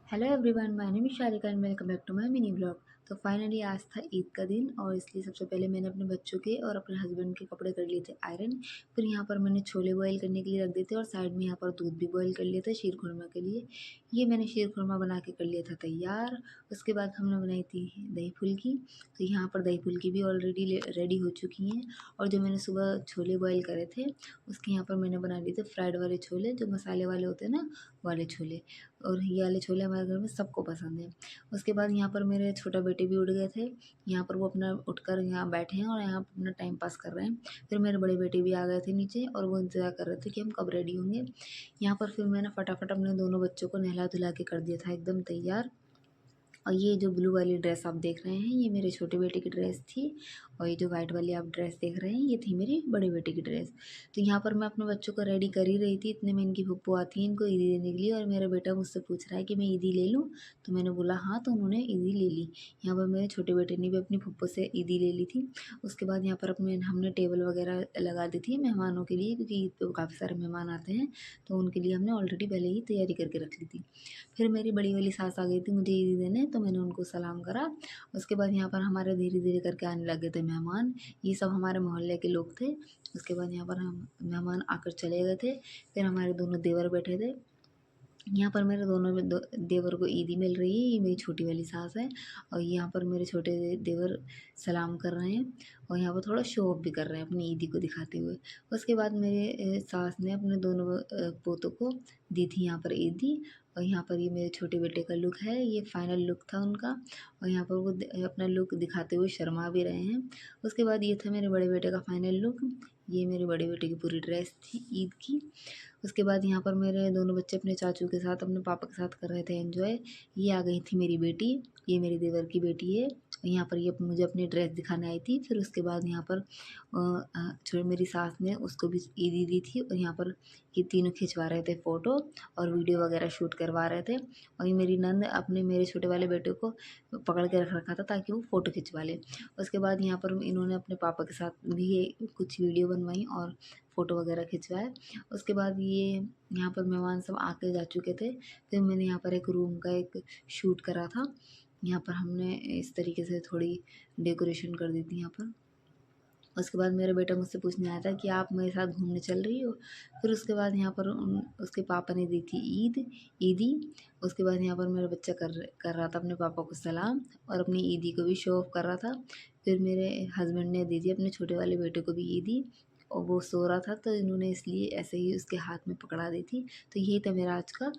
Hello everyone, my name is Sharika and welcome back to my mini blog. तो finally आज था ईद का दिन और इसलिए सबसे पहले मैंने अपने बच्चों के और अपने हस्बैंड के कपड़े कर लिए थे आयरन। फिर यहाँ पर मैंने छोले बॉईल करने के लिए रख दिए थे और साइड में यहाँ पर दूध भी बॉईल कर लिया था शीर खुरमा के लिए। ये मैंने शीर खुरमा बना के कर लिया था तैयार। उसके बाद हमने बनाई थी दही फुल्की। तो यहाँ पर दही फुल्की भी ऑलरेडी रेडी हो चुकी हैं। और जो मैंने सुबह छोले बॉयल करे थे उसके यहाँ पर मैंने बना लिए थे फ्राइड वाले छोले, जो मसाले वाले होते हैं ना, वाले छोले। और ये वाले छोले हमारे घर में सबको पसंद है। उसके बाद यहाँ पर मेरे छोटा बेटे भी उठ गए थे। यहाँ पर वो अपना उठकर यहाँ बैठे हैं और यहाँ अपना टाइम पास कर रहे हैं। फिर मेरे बड़े बेटे भी आ गए थे नीचे और वो इंतज़ार कर रहे थे कि हम कब रेडी होंगे। यहाँ पर फिर मैंने फटाफट अपने दोनों बच्चों को नहला धुला के कर दिया था एकदम तैयार। और ये जो ब्लू वाली ड्रेस आप देख रहे हैं ये मेरे छोटे बेटे की ड्रेस थी। और ये जो वाइट वाली आप ड्रेस देख रहे हैं ये थी मेरी बड़े बेटे की ड्रेस। तो यहाँ पर मैं अपने बच्चों को रेडी कर ही रही थी, इतने में इनकी फुप्पो आती है इनको ईदी देने के लिए। और मेरा बेटा मुझसे पूछ रहा है कि मैं ईदी ले लूँ, तो मैंने बोला हाँ, तो उन्होंने ईदी ले ली। यहाँ पर मेरे छोटे बेटे ने भी अपनी फुप्पो से ईदी ले ली थी। उसके बाद यहाँ पर अपने हमने टेबल वगैरह लगा दी थी मेहमानों के लिए, क्योंकि ईद पे काफ़ी सारे मेहमान आते हैं, तो उनके लिए हमने ऑलरेडी पहले ही तैयारी करके रख ली थी। फिर मेरी बड़ी वाली सास आ गई थी मुझे ईदी देने, तो मैंने उनको सलाम करा। उसके बाद यहाँ पर हमारे धीरे धीरे करके आने लगे थे मेहमान। ये सब हमारे मोहल्ले के लोग थे। उसके बाद यहाँ पर हम मेहमान आकर चले गए थे। फिर हमारे दोनों देवर बैठे थे। यहाँ पर मेरे दोनों में देवर को ईदी मिल रही है, ये मेरी छोटी वाली सास है। और यहाँ पर मेरे छोटे देवर सलाम कर रहे हैं और यहाँ पर थोड़ा शो ऑफ भी कर रहे हैं अपनी ईदी को दिखाते हुए। उसके बाद मेरे सास ने अपने दोनों पोतों को दी थी यहाँ पर ईदी। और यहाँ पर ये मेरे छोटे बेटे का लुक है, ये फाइनल लुक था उनका। और यहाँ पर वो अपना लुक दिखाते हुए शर्मा भी रहे हैं। उसके बाद ये था मेरे बड़े बेटे का फाइनल लुक। ये मेरे बड़े बेटे की पूरी ड्रेस थी ईद की। उसके बाद यहाँ पर मेरे दोनों बच्चे अपने चाचू के साथ अपने पापा के साथ कर रहे थे एंजॉय। ये आ गई थी मेरी बेटी, ये मेरी देवर की बेटी है। यहाँ पर ये मुझे अपनी ड्रेस दिखाने आई थी। फिर उसके बाद यहाँ पर जो मेरी सास ने उसको भी ईदी दी थी। और यहाँ पर ये तीनों खिंचवा रहे थे फ़ोटो और वीडियो वगैरह शूट करवा रहे थे। और ये मेरी नंद अपने मेरे छोटे वाले बेटे को पकड़ के रख रखा था ताकि वो फ़ोटो खिंचवा ले। उसके बाद यहाँ पर इन्होंने अपने पापा के साथ भी कुछ वीडियो बनवाई और फ़ोटो वगैरह खिंचवाए। उसके बाद ये यहाँ पर मेहमान सब आके जा चुके थे। फिर मैंने यहाँ पर एक रूम का एक शूट करा था। यहाँ पर हमने इस तरीके से थोड़ी डेकोरेशन कर दी थी यहाँ पर। उसके बाद मेरा बेटा मुझसे पूछने आया था कि आप मेरे साथ घूमने चल रही हो। फिर उसके बाद यहाँ पर उसके पापा ने दी थी ईदी। उसके बाद यहाँ पर मेरा बच्चा कर रहा था अपने पापा को सलाम और अपनी ईदी को भी शो ऑफ कर रहा था। फिर मेरे हस्बैंड ने दी थी अपने छोटे वाले बेटे को भी ईदी। और वो सो रहा था तो इन्होंने इसलिए ऐसे ही उसके हाथ में पकड़ा दी थी। तो यही था मेरा आज का